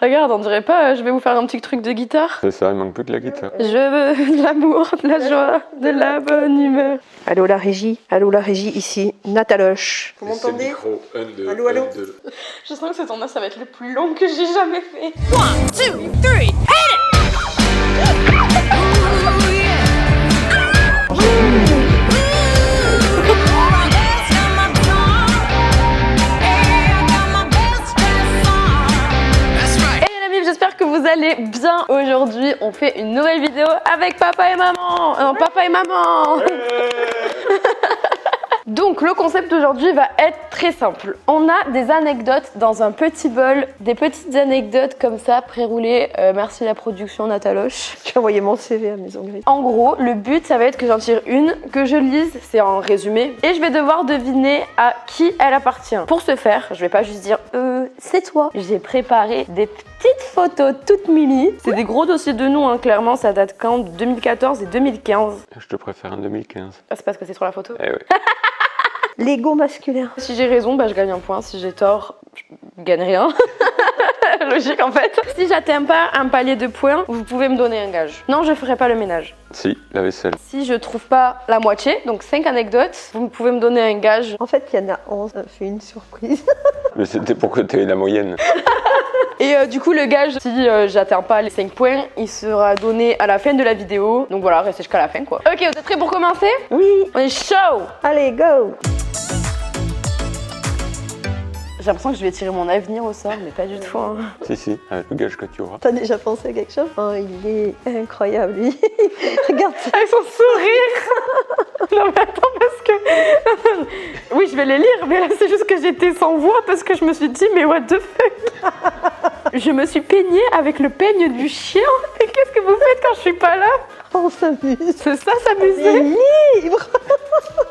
Regarde, on dirait pas, je vais vous faire un petit truc de guitare. C'est ça, il manque plus que la guitare. Je veux de l'amour, de la joie, de la bonne humeur. Allô la régie, ici Nataloche. Vous m'entendez? Micro, 1, 2, Allô, allô. 1, 2. Je sens que ce tournage, ça va être le plus long que j'ai jamais fait. 1, 2, 3, hit J'espère que vous allez bien. Aujourd'hui, on fait une nouvelle vidéo avec papa et maman. Non, papa et maman. Donc, le concept d'aujourd'hui va être très simple. On a des anecdotes dans un petit bol, des petites anecdotes comme ça, pré-roulées. Merci la production Nataloche. J'ai envoyé mon CV à Maison Gris. En gros, le but, ça va être que j'en tire une, que je lise, c'est en résumé, et je vais devoir deviner à qui elle appartient. Pour ce faire, je vais pas juste dire c'est toi. J'ai préparé des petites photos toutes mimi. C'est des gros dossiers de nous, hein, clairement, ça date quand de 2014 et 2015. Je te préfère en 2015. Ah, c'est parce que c'est sur la photo. Eh oui. L'ego masculin. Si j'ai raison, bah, je gagne un point. Si j'ai tort, je gagne rien. Logique en fait. Si j'atteins pas un palier de points, vous pouvez me donner un gage. Non, je ferai pas le ménage. Si, la vaisselle. Si je trouve pas la moitié, donc 5 anecdotes, vous pouvez me donner un gage. En fait, il y en a 11, ça fait une surprise. Mais c'était pour que tu aies la moyenne. Et du coup, le gage, si j'atteins pas les 5 points, il sera donné à la fin de la vidéo. Donc voilà, restez jusqu'à la fin quoi. Ok, vous êtes prêts pour commencer? Oui. On est chaud. Allez, go. J'ai l'impression que je vais tirer mon avenir au sort, mais pas du tout. Hein. Si, avec le gage que tu auras. T'as déjà pensé à quelque chose? Oh, il est incroyable, lui. Regarde ça. Avec son sourire. Non mais attends, parce que... oui, je vais les lire, mais là c'est juste que j'étais sans voix parce que je me suis dit, mais what the fuck. Je me suis peignée avec le peigne du chien. Et qu'est-ce que vous faites quand je suis pas là? On s'amuse. C'est ça, On s'amuser? est libre.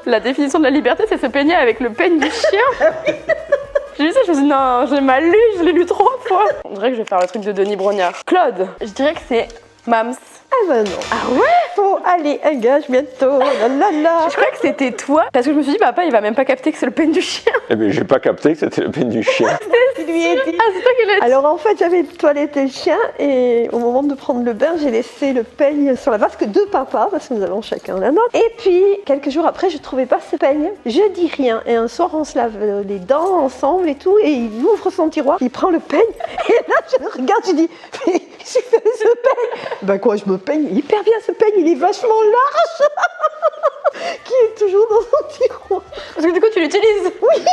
La définition de la liberté, c'est se peigner avec le peigne du chien. J'ai lu ça, je me suis dit non, j'ai mal lu, je l'ai lu 3 fois. On dirait que je vais faire le truc de Denis Brognard. Claude, je dirais que c'est Mams. Ah ben non. Ah ouais? Faut aller, un gage bientôt. La la la. Je croyais que c'était toi, parce que je me suis dit, papa, il va même pas capter que c'est le peigne du chien. Eh bien, j'ai pas capté que c'était le peine du chien. Il lui est dit. Ah, c'est toi qui l'as dit. Alors en fait, j'avais toiletté le chien et au moment de prendre le bain, j'ai laissé le peigne sur la vasque de papa parce que nous avons chacun la nôtre. Et puis quelques jours après, je trouvais pas ce peigne. Je dis rien et un soir, on se lave les dents ensemble et tout et il ouvre son tiroir, il prend le peigne et là je le regarde, je dis mais qu'est-ce que tu fais ce peigne? Ben quoi, je me peigne hyper bien ce peigne, il est vachement large. Qui est toujours dans son tiroir. Parce que du coup, tu l'utilises. Oui.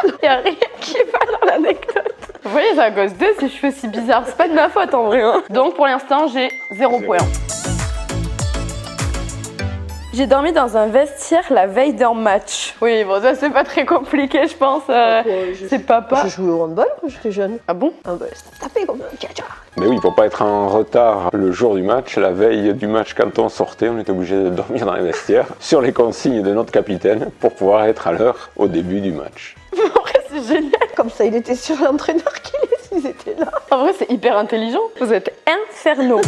Il y a rien qui va dans l'anecdote. Vous voyez, c'est à cause d'eux si je fais si bizarre. C'est pas de ma faute en vrai. Hein. Donc pour l'instant, j'ai 0 point. J'ai dormi dans un vestiaire la veille d'un match. Oui, bon, ça c'est pas très compliqué, je pense. C'est papa. Je jouais au handball quand j'étais jeune. Ah bon? Ah ben, ça tapait comme un tcha-tcha. Mais oui, pour pas être en retard le jour du match, la veille du match, quand on sortait, on était obligé de dormir dans les vestiaires sur les consignes de notre capitaine pour pouvoir être à l'heure au début du match. En vrai, c'est génial. Comme ça, il était sur l'entraîneur qu'ils étaient là. En vrai, c'est hyper intelligent. Vous êtes infernaux.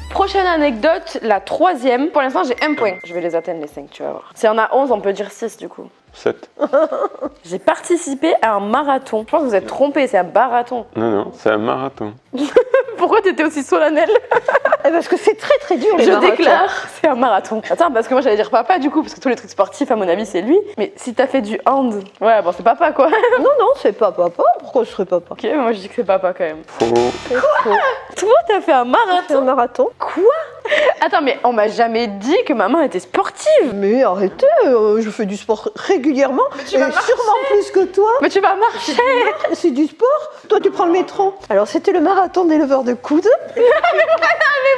Prochaine anecdote, la 3e. Pour l'instant, j'ai 1 point. Je vais les atteindre les 5, tu vas voir. Si on a 11, on peut dire 6 du coup. 7. J'ai participé à un marathon. Je pense que vous êtes trompés, c'est un marathon. Non, c'est un marathon. Pourquoi t'étais aussi solennel? Parce que c'est très très dur les Je marathons. déclare, c'est un marathon. Attends, parce que moi j'allais dire papa du coup, parce que tous les trucs sportifs, à mon avis, c'est lui. Mais si t'as fait du hand, ouais, bon, c'est papa quoi. Non, c'est pas papa. Pourquoi je serais papa? Ok, moi je dis que c'est papa quand même. Faux. Toi, t'as fait un C'est un marathon? marathon. Quoi? Attends, mais on m'a jamais dit que maman était sportive. Mais arrêtez, je fais du sport régulièrement. tu vas et sûrement plus que toi. Mais tu vas marcher. C'est du sport. Toi, tu prends le métro. Alors, c'était le marathon des leveurs de coude. Mais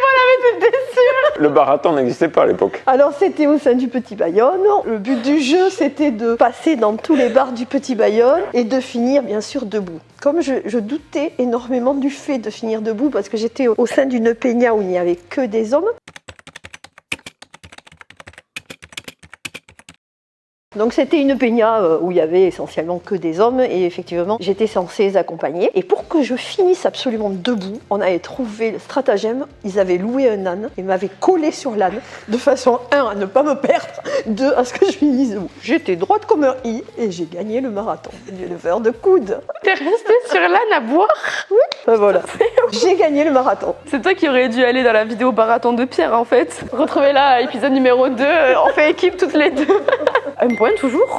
voilà, mais t'étais sûre. Le marathon n'existait pas à l'époque. Alors, c'était au sein du Petit Bayonne. Le but du jeu, c'était de passer dans tous les bars du Petit Bayonne et de finir, bien sûr, debout. Comme je doutais énormément du fait de finir debout parce que j'étais au sein d'une peña où il n'y avait que des hommes. Donc c'était une peña où il y avait essentiellement que des hommes et effectivement j'étais censée les accompagner. Et pour que je finisse absolument debout, on avait trouvé le stratagème, ils avaient loué un âne et m'avaient collé sur l'âne de façon 1 à ne pas me perdre, 2 à ce que je finisse debout. J'étais droite comme un i et j'ai gagné le marathon du leveur de coude. T'es restée sur l'âne à boire? Ben voilà, j'ai gagné le marathon. C'est toi qui aurais dû aller dans la vidéo marathon de Pierre en fait. Retrouvez-la à épisode numéro 2, on fait équipe toutes les deux. Un point toujours.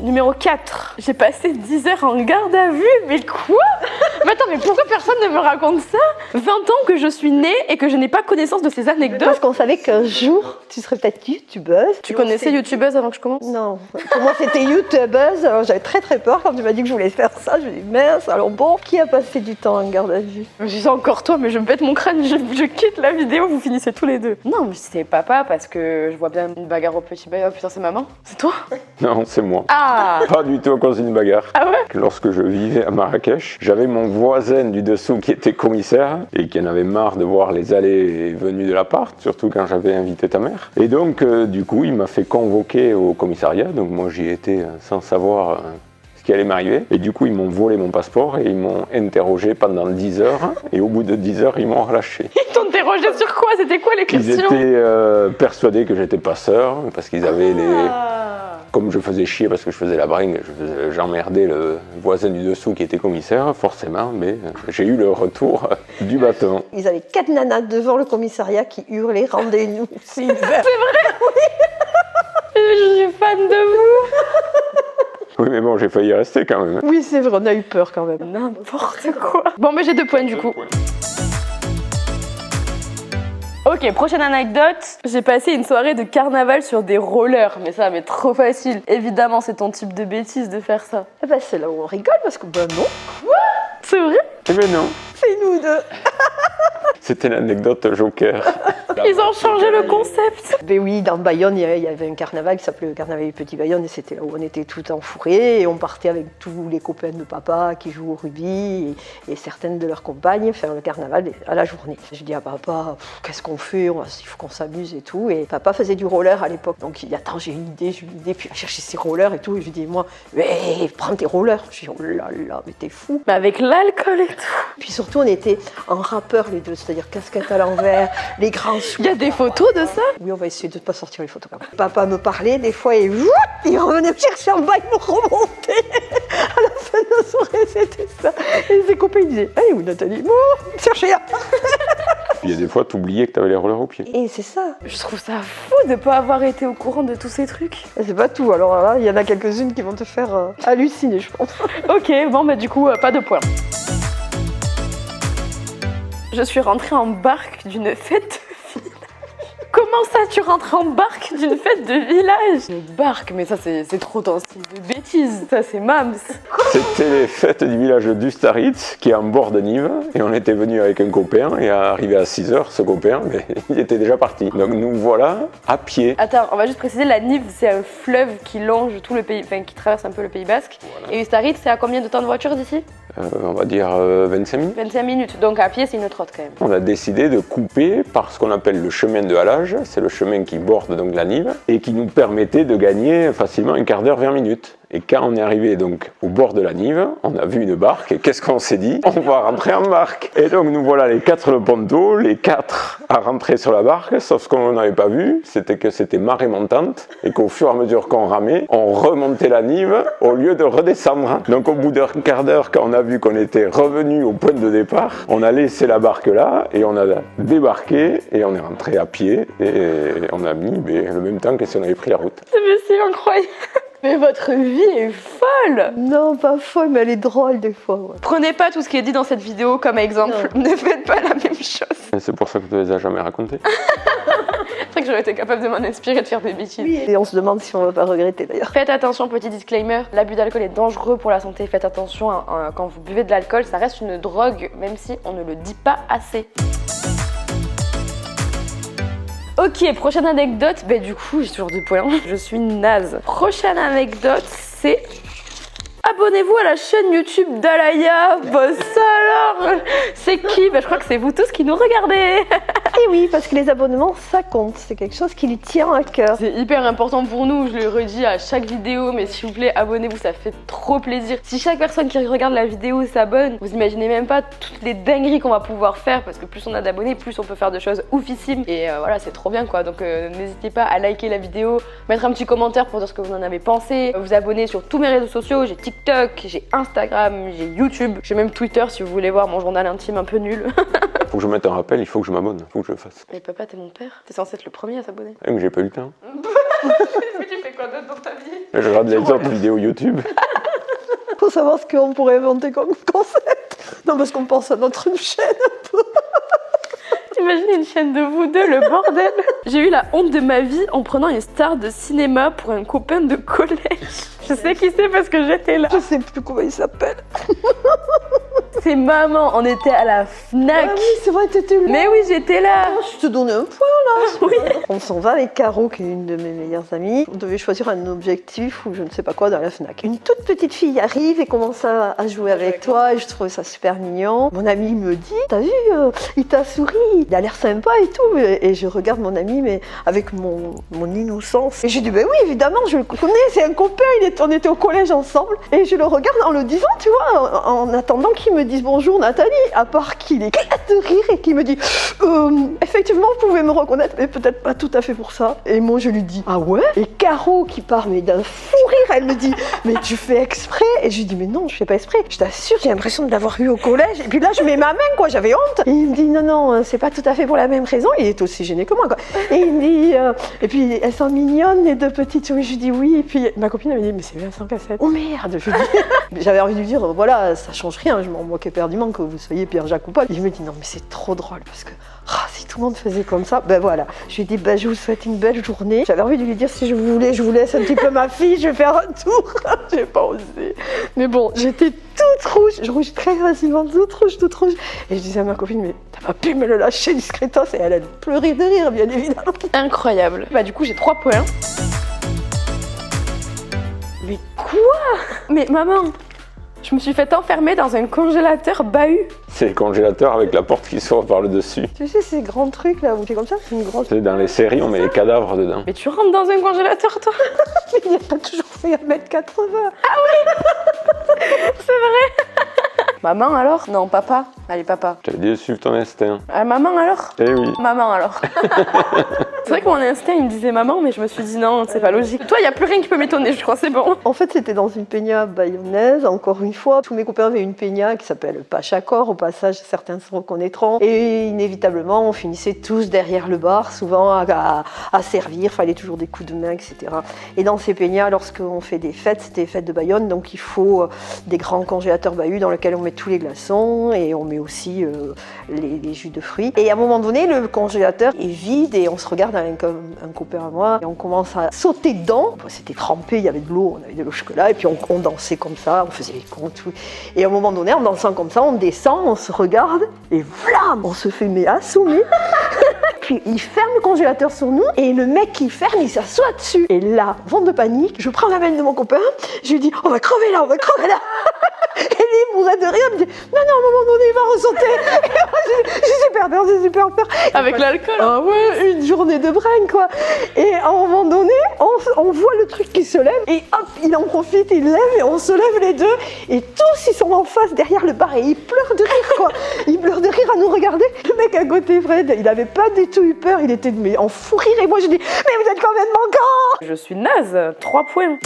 Numéro 4. J'ai passé 10 heures en garde à vue, mais quoi? Mais attends, mais pourquoi personne ne me raconte ça? 20 ans que je suis née et que je n'ai pas connaissance de ces anecdotes. Parce qu'on savait qu'un jour, tu serais peut-être youtubeuse. Tu connaissais youtubeuse avant que je commence? Non. Pour moi, c'était youtubeuse. Alors, j'avais très très peur quand tu m'as dit que je voulais faire ça. Je me dis, mince, alors bon, qui a passé du temps en garde à vue? Je dis encore toi, mais je me pète mon crâne, je quitte la vidéo, vous finissez tous les deux. Non, mais c'est papa parce que je vois bien une bagarre au petit bail. Oh putain, c'est maman? C'est toi? Non, c'est moi. Ah! Pas du tout à cause d'une bagarre. Ah ouais? Lorsque je vivais à Marrakech, j'avais mon voisin du dessous qui était commissaire et qui en avait marre de voir les allées et venues de l'appart, surtout quand j'avais invité ta mère. Et donc, du coup, il m'a fait convoquer au commissariat. Donc moi, j'y étais sans savoir ce qui allait m'arriver. Et du coup, ils m'ont volé mon passeport et ils m'ont interrogé pendant 10 heures. Et au bout de 10 heures, ils m'ont relâché. Ils t'ont interrogé sur quoi? C'était quoi les questions? Ils étaient persuadés que j'étais passeur parce qu'ils avaient les... Comme je faisais chier parce que je faisais la bringue, j'emmerdais le voisin du dessous qui était commissaire, forcément, mais j'ai eu le retour du bâton. Ils avaient 4 nanas devant le commissariat qui hurlaient « Rendez-nous ». C'est vrai? Oui. Je suis fan de vous. Oui, mais bon, j'ai failli y rester quand même. Oui, c'est vrai, on a eu peur quand même. N'importe quoi. Bon, mais j'ai 2 points du coup. Ok, prochaine anecdote. J'ai passé une soirée de carnaval sur des rollers, mais ça, mais trop facile. Évidemment, c'est ton type de bêtise de faire ça. Eh ben, c'est là où on rigole parce que ben non, C'est vrai? Eh ben non, c'est nous deux. c'était l'anecdote Joker. Ils ont changé le concept. Ben oui, dans Bayonne, il y avait un carnaval qui s'appelait le carnaval du Petit Bayonne et c'était là où on était tout enfourrés et on partait avec tous les copains de papa qui jouent au rugby et certaines de leurs compagnes faire le carnaval à la journée. Je dis à papa, qu'est-ce qu'on fait? Il faut qu'on s'amuse et tout. Et papa faisait du roller à l'époque. Donc il dit, attends, j'ai une idée, puis il va chercher ses rollers et tout. Et je lui dis, moi, mais prends tes rollers. Je dis, oh là là, mais t'es fou. Mais avec l'alcool et tout. Puis surtout, on était en rappeur les deux, c'est-à-dire casquette à l'envers, les grands sous. Il y a des photos de ça? Oui, on va essayer de ne pas sortir les photos quand même. Papa me parlait des fois et il revenait me chercher en bas, il me remontait. À la fin de la soirée, c'était ça. Et ses copains ils disaient, allez où Nathalie? Bon, cherchez là. Il y a des fois, t'oubliais que t'avais les rollers au pied. Et c'est ça. Je trouve ça fou de pas avoir été au courant de tous ces trucs. C'est pas tout, alors là, il y en a quelques-unes qui vont te faire halluciner, je pense. Ok, bon, bah du coup, pas de points. Je suis rentrée en barque d'une fête de village. Comment ça, tu rentres en barque d'une fête de village? Une barque, mais ça, c'est trop ton style de bêtise. Ça, c'est Mams. C'était les fêtes du village d'Ustaritz, qui est en bord de Nive. Et on était venu avec un copain. Et arrivé à 6h, ce copain, mais, il était déjà parti. Donc nous voilà à pied. Attends, on va juste préciser, la Nive, c'est un fleuve qui longe tout le pays, enfin qui traverse un peu le Pays Basque. Voilà. Et Ustaritz, c'est à combien de temps de voiture d'ici? On va dire 25 minutes. 25 minutes, donc à pied c'est une trotte quand même. On a décidé de couper par ce qu'on appelle le chemin de halage, c'est le chemin qui borde donc la Nive et qui nous permettait de gagner facilement un quart d'heure, 20 minutes. Et quand on est arrivé donc au bord de la Nive, on a vu une barque et qu'est-ce qu'on s'est dit? On va rentrer en barque. Et donc nous voilà les 4 le ponto, les 4 à rentrer sur la barque, sauf ce qu'on n'avait pas vu, c'était que c'était marée montante et qu'au fur et à mesure qu'on ramait, on remontait la Nive au lieu de redescendre. Donc au bout d'un quart d'heure, quand on a vu qu'on était revenu au point de départ, on a laissé la barque là et on a débarqué et on est rentré à pied et on a mis le même temps que si on avait pris la route. C'est incroyable. Mais votre vie est folle! Non, pas folle, mais elle est drôle des fois. Ouais. Prenez pas tout ce qui est dit dans cette vidéo comme exemple. Non. Ne faites pas la même chose. Et c'est pour ça que tu les as jamais racontées. C'est vrai que j'aurais été capable de m'en inspirer de faire des bêtises. Oui, et on se demande si on va pas regretter d'ailleurs. Faites attention, petit disclaimer, l'abus d'alcool est dangereux pour la santé. Faites attention, quand vous buvez de l'alcool, ça reste une drogue, même si on ne le dit pas assez. Ok, prochaine anecdote, du coup j'ai toujours 2 points, je suis naze. Prochaine anecdote, c'est... Abonnez-vous à la chaîne YouTube d'Alaya. Ça alors, c'est qui? Je crois que c'est vous tous qui nous regardez. Et oui, parce que les abonnements, ça compte. C'est quelque chose qui lui tient à cœur. C'est hyper important pour nous, je le redis à chaque vidéo, mais s'il vous plaît, abonnez-vous, ça fait trop plaisir. Si chaque personne qui regarde la vidéo s'abonne, vous imaginez même pas toutes les dingueries qu'on va pouvoir faire, parce que plus on a d'abonnés, plus on peut faire de choses oufissimes. Et voilà, c'est trop bien quoi. Donc n'hésitez pas à liker la vidéo, mettre un petit commentaire pour dire ce que vous en avez pensé, vous abonner sur tous mes réseaux sociaux, j'ai TikTok, j'ai Instagram, j'ai YouTube, j'ai même Twitter si vous voulez voir mon journal intime un peu nul. Faut que je mette un rappel, il faut que je m'abonne, faut que je le fasse. Mais papa, t'es mon père, t'es censé être le premier à s'abonner. Mais j'ai pas eu le temps. Mais tu fais quoi d'autre dans ta vie? Je regarde les autres vidéos YouTube. Faut savoir ce qu'on pourrait inventer comme concept. Non, parce qu'on pense à notre chaîne un peu. Imaginez une chaîne de vous deux, le bordel. J'ai eu la honte de ma vie en prenant une star de cinéma pour un copain de collège. Je sais qui c'est parce que j'étais là. Je sais plus comment il s'appelle. C'est maman, on était à la Fnac. Ah oui, c'est vrai, t'étais là. Mais oui, j'étais là. Je te donnais un point là. Oui. On s'en va avec Caro, qui est une de mes meilleures amies. On devait choisir un objectif ou je ne sais pas quoi dans la Fnac. Une toute petite fille arrive et commence à jouer avec toi et je trouvais ça super mignon. Mon ami me dit, t'as vu, il t'a souri, il a l'air sympa et tout. Et je regarde mon ami, mais avec mon innocence. Et j'ai dit, ben oui, évidemment, je le connais, c'est un copain, on était au collège ensemble. Et je le regarde en le disant, tu vois, en attendant qu'il me dise bonjour Nathalie, à part qu'il éclate de rire et qu'il me dit, effectivement, vous pouvez me reconnaître, mais peut-être pas tout à fait pour ça. Et moi, je lui dis, ah ouais? Et Caro, qui part mais d'un fou rire, elle me dit, mais tu fais exprès? Et je lui dis, mais non, je fais pas exprès. Je t'assure, j'ai l'impression de l'avoir eu au collège. Et puis là, je mets ma main, quoi, j'avais honte. Et il me dit, non, non, c'est pas tout à fait pour la même raison. Il est aussi gêné que moi, quoi. Et il me dit, et puis elles sont mignonnes, les deux petites. Oui, je lui dis oui. Et puis ma copine, elle me dit, mais c'est Vincent Cassel. Oh merde, je lui dis. J'avais envie de lui dire, voilà, ça change rien, je m'en moquais éperdument que vous soyez Pierre-Jacques ou pas. Il me dit, non, mais c'est trop drôle parce que si tout le monde faisait comme ça, ben voilà. Je lui ai dit, ben, je vous souhaite une belle journée. J'avais envie de lui dire, si je voulais, je vous laisse un petit peu ma fille, je vais faire un tour. J'ai pas osé. Mais bon, j'étais toute rouge. Je rouge très facilement, toute rouge. Et je disais à ma copine, mais t'as pas pu me le lâcher discrètement? Et elle pleurait de rire, bien évidemment. Incroyable. Bah du coup, j'ai 3 points. Mais quoi? Mais maman, je me suis fait enfermer dans un congélateur bahut. C'est le congélateur avec la porte qui s'ouvre par le dessus. Tu sais, ces grands trucs là, où c'est comme ça, c'est une grosse. C'est dans les séries, on met les cadavres dedans. Mais tu rentres dans un congélateur, toi? Il n'a pas toujours fait 1m80. C'est vrai. Maman alors? Non, papa. Allez, papa. J'avais dit de suivre ton instinct. Ah, maman alors? Eh oui. Maman alors. C'est vrai que mon instinct il me disait maman, mais je me suis dit non, c'est pas logique. Toi, il y a plus rien qui peut m'étonner, je crois, c'est bon. En fait, c'était dans une peña bayonnaise, encore une fois. Tous mes copains avaient une peña qui s'appelle Pachacor. Au passage, certains se reconnaîtront. Et inévitablement, on finissait tous derrière le bar, souvent à servir. Fallait toujours des coups de main, etc. Et dans ces peñas, lorsqu'on fait des fêtes, c'était les fêtes de Bayonne, donc il faut des grands congélateurs bahut dans lesquels on met tous les glaçons et on met aussi les jus de fruits. Et à un moment donné, le congélateur est vide et on se regarde avec un copain à moi et on commence à sauter dedans. C'était trempé, il y avait de l'eau, on avait de l'eau au chocolat et puis on dansait comme ça, on faisait les comptes. Et à un moment donné, en dansant comme ça, on descend, on se regarde et vlam, on se fait assommer. Puis il ferme le congélateur sur nous et le mec qui ferme, il s'assoit dessus. Et là, vent de panique, je prends la main de mon copain, je lui dis on va crever là. Et lui, il mourait de rire, il me dit non, à un moment donné, il va ressauter. Et moi, j'ai super peur. Avec l'alcool? Ah ouais, une journée de bringue, quoi. Et à un moment donné, on voit le truc qui se lève et hop, il en profite, il lève et on se lève les deux. Et tous, ils sont en face derrière le bar et ils pleurent de rire, quoi. Ils pleurent de rire à nous regarder. Le mec à côté, Fred, il avait pas du tout eu peur, il était en fou rire. Et moi, je dis mais vous êtes complètement con. Je suis naze, 3 points.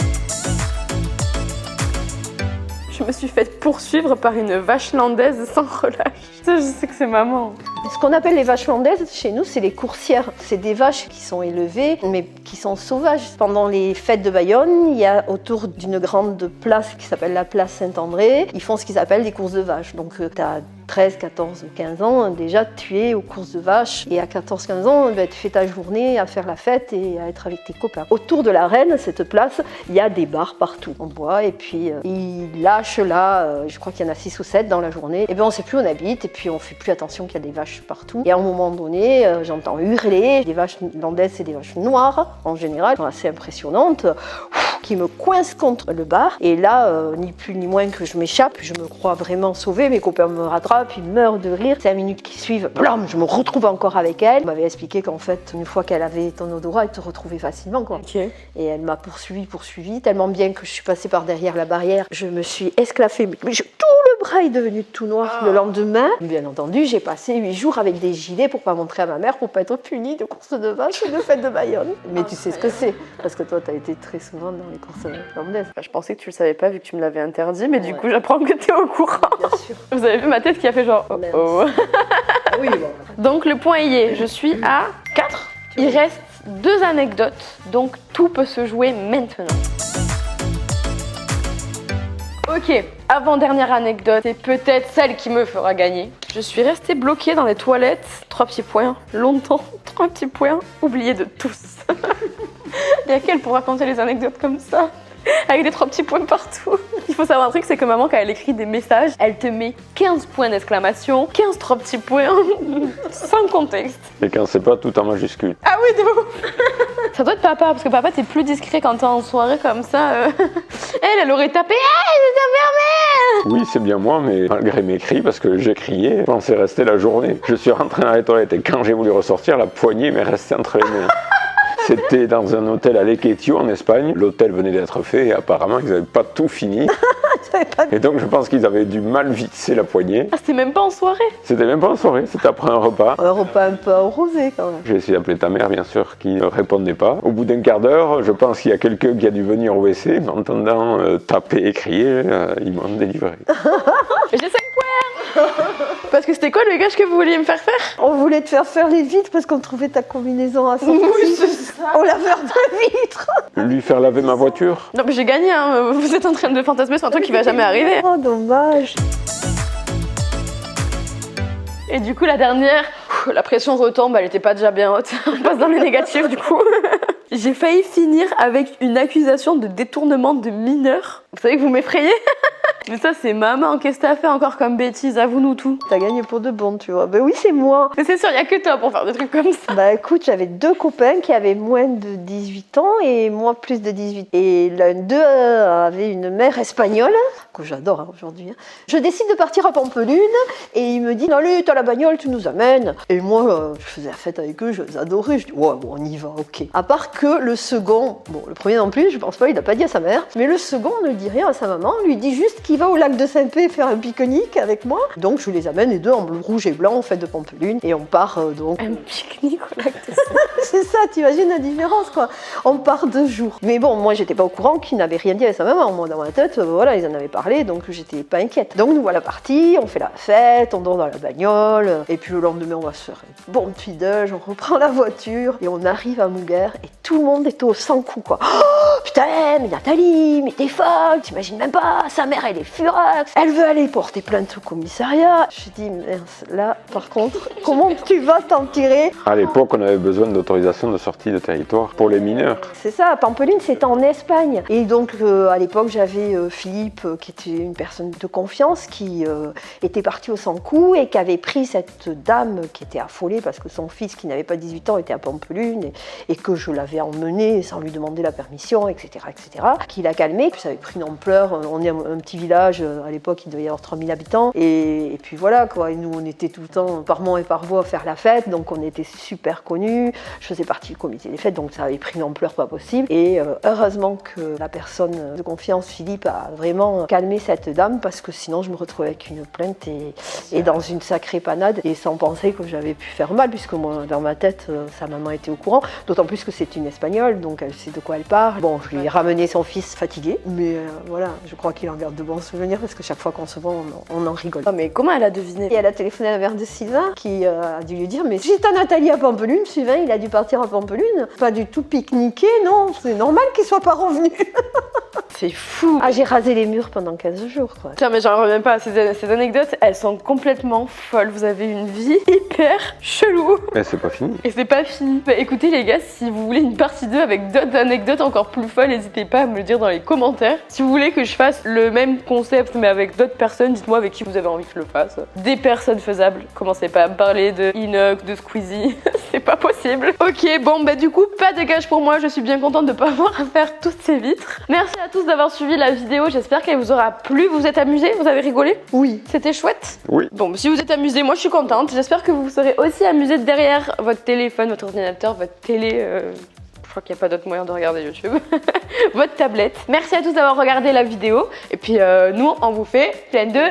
Je me suis fait poursuivre par une vache landaise sans relâche. Je sais que c'est maman. Ce qu'on appelle les vaches landaises, chez nous, c'est les coursières. C'est des vaches qui sont élevées, mais qui sont sauvages. Pendant les fêtes de Bayonne, il y a autour d'une grande place qui s'appelle la place Saint-André, ils font ce qu'ils appellent des courses de vaches. Donc, tu as 13, 14, 15 ans, déjà tu es aux courses de vaches. Et à 14, 15 ans, tu fais ta journée à faire la fête et à être avec tes copains. Autour de l'arène, cette place, il y a des bars partout en bois. Et puis, ils lâchent là, je crois qu'il y en a 6 ou 7 dans la journée. Et bien, on ne sait plus où on habite. Et puis, on ne fait plus attention qu'il y a des vaches partout. Et à un moment donné, j'entends hurler. Des vaches landaises, c'est des vaches noires en général, elles sont assez impressionnantes. qui me coince contre le bar. Et là, ni plus ni moins que je m'échappe, je me crois vraiment sauvée. Mes copains me rattrapent, ils meurent de rire. 5 minutes qui suivent, blam, je me retrouve encore avec elle. Elle m'avait expliqué qu'en fait, une fois qu'elle avait ton odorat, elle te retrouvait facilement, quoi. Ok. Et elle m'a poursuivi, tellement bien que je suis passée par derrière la barrière. Je me suis esclaffée, tout le bras est devenu tout noir le lendemain. Bien entendu, j'ai passé 8 jours avec des gilets pour pas montrer à ma mère, pour pas être punie de course de vache et de fête de Bayonne. Mais tu sais ce que c'est, parce que toi, t'as été très souvent dans les courses landaises. Je pensais que tu le savais pas vu que tu me l'avais interdit, mais du coup, j'apprends que t'es au courant. Bien sûr. Vous avez vu ma tête qui a fait genre oh. Ah oui, bon. Donc le point y est, je suis à 4. Il reste 2 anecdotes, donc tout peut se jouer maintenant. Ok, avant-dernière anecdote, c'est peut-être celle qui me fera gagner. Je suis restée bloquée dans les toilettes, 3 petits points, longtemps, 3 petits points, oubliés de tous. Il y a qu'elle pour raconter les anecdotes comme ça, avec des 3 petits points partout. Il faut savoir un truc, c'est que maman, quand elle écrit des messages, elle te met 15 points d'exclamation, 15 3 petits points, sans contexte. Et quand c'est pas tout en majuscule. Ah oui, de ouf. Ça doit être papa, parce que papa, t'es plus discret quand t'es en soirée comme ça. Elle aurait tapé. Oui, c'est bien moi, mais malgré mes cris, parce que j'ai crié, je pensais rester la journée. Je suis rentré dans les toilettes et quand j'ai voulu ressortir, la poignée m'est restée entre les mains. C'était dans un hôtel à Lequeitio en Espagne. L'hôtel venait d'être fait et apparemment ils n'avaient pas tout fini. Et donc je pense qu'ils avaient du mal visser la poignée. Ah, c'était même pas en soirée. C'était même pas en soirée, c'était après un repas. Un repas un peu arrosé quand même. J'ai essayé d'appeler ta mère, bien sûr, qui ne répondait pas. Au bout d'un quart d'heure, je pense qu'il y a quelqu'un qui a dû venir au WC. M'entendant taper et crier, ils m'ont délivré. J'ai 5 points. Parce que c'était quoi le gage que vous vouliez me faire faire? On voulait te faire les vitres parce qu'on trouvait ta combinaison assez Oui, c'est ça. au laveur de vitres. Lui faire laver ma voiture. Non, mais j'ai gagné, hein. Vous êtes en train de fantasmer sur un truc qui va jamais arriver. Oh, dommage. Et du coup, la dernière, la pression retombe, elle était pas déjà bien haute. On passe dans les négatifs du coup. J'ai failli finir avec une accusation de détournement de mineurs. Vous savez que vous m'effrayez. Mais ça, c'est maman. Qu'est-ce que t'as fait encore comme bêtise? Avoue-nous tout. T'as gagné pour de bon, tu vois. Ben oui, c'est moi. Mais c'est sûr, y a que toi pour faire des trucs comme ça. Bah écoute, j'avais 2 copains qui avaient moins de 18 ans et moi plus de 18. Et l'un d'eux avait une mère espagnole, que j'adore aujourd'hui. Je décide de partir à Pampelune et il me dit « Allez, t'as la bagnole, tu nous amènes ». Et moi, je faisais la fête avec eux, je les adorais. Je dis « Ouais, bon, on y va, ok ». À part que le second, bon, le premier non plus, je pense pas, il n'a pas dit à sa mère. Mais le second ne dit rien à sa maman, lui dit juste qu'il va au lac de Saint-Pé faire un pique-nique avec moi. Donc je les amène les deux en bleu, rouge et blanc en fête de Pampelune et on part donc... Un pique-nique au lac de Saint-Pé. C'est ça, t'imagines la différence quoi. On part 2 jours. Mais bon, moi j'étais pas au courant qu'il n'avait rien dit à sa maman. Moi dans ma tête, voilà, ils en avaient parlé, donc j'étais pas inquiète. Donc nous voilà partis, on fait la fête, on dort dans la bagnole, et puis le lendemain on va se faire un bon petit déj, on reprend la voiture et on arrive à Mougères et tout le monde est au 100 coups quoi. Oh putain, mais Nathalie, mais t'es folle, t'imagines même pas, sa mère elle est furax, elle veut aller porter plainte au commissariat. Je dis mince, là par contre, comment tu vas t'en tirer? À l'époque, on avait besoin d'autorisation de sortie de territoire pour les mineurs. C'est ça, Pampelune c'était en Espagne. Et donc à l'époque j'avais Philippe qui était une personne de confiance qui était parti au 100 coups et qui avait pris cette dame qui était affolée parce que son fils qui n'avait pas 18 ans était à Pampelune et que je l'avais emmené sans lui demander la permission, etc. Qui l'a calmé, puis ça avait pris une ampleur. On est un petit village, à l'époque il devait y avoir 3000 habitants et puis voilà quoi. Et nous on était tout le temps par Mont et par Voie à faire la fête, donc on était super connus. Je faisais partie du comité des fêtes, donc ça avait pris une ampleur pas possible. Et heureusement que la personne de confiance, Philippe, a vraiment calmé cette dame parce que sinon je me retrouvais avec une plainte et dans une sacrée panade et sans penser que j'avais pu faire mal puisque moi dans ma tête sa maman était au courant, d'autant plus que c'est une espagnole donc elle sait de quoi elle parle. Bon, je lui ai ramené son fils fatigué, mais voilà, je crois qu'il en garde de bons souvenirs parce que chaque fois qu'on se voit on en rigole. Oh, mais comment elle a deviné? Et elle a téléphoné à la mère de Sylvain qui a dû lui dire mais si t'as Nathalie à Pampelune, Sylvain il a dû partir à Pampelune, pas du tout pique-niquer, non, c'est normal qu'il soit pas revenu. c'est fou. Ah, j'ai rasé les murs pendant 15 jours, quoi. Putain, mais j'en reviens pas. Ces anecdotes, elles sont complètement folles. Vous avez une vie hyper chelou. Et c'est pas fini. Et c'est pas fini. Bah, écoutez les gars, si vous voulez une partie 2 avec d'autres anecdotes encore plus folles, n'hésitez pas à me le dire dans les commentaires. Si vous voulez que je fasse le même concept mais avec d'autres personnes, dites-moi avec qui vous avez envie que je le fasse. Des personnes faisables. Commencez pas à me parler de Inox, de Squeezie. C'est pas possible. Ok, bon bah du coup, pas de gage pour moi. Je suis bien contente de pas avoir à faire toutes ces vitres. Merci à tous d'avoir suivi la vidéo. J'espère qu'elle vous aura plu. Vous êtes amusés? Vous avez rigolé? Oui. C'était chouette? Oui. Bon, si vous êtes amusés, moi je suis contente. J'espère que vous serez aussi amusés derrière votre téléphone, votre ordinateur, votre télé. Je crois qu'il n'y a pas d'autre moyen de regarder YouTube. Votre tablette. Merci à tous d'avoir regardé la vidéo. Et puis nous, on vous fait plein de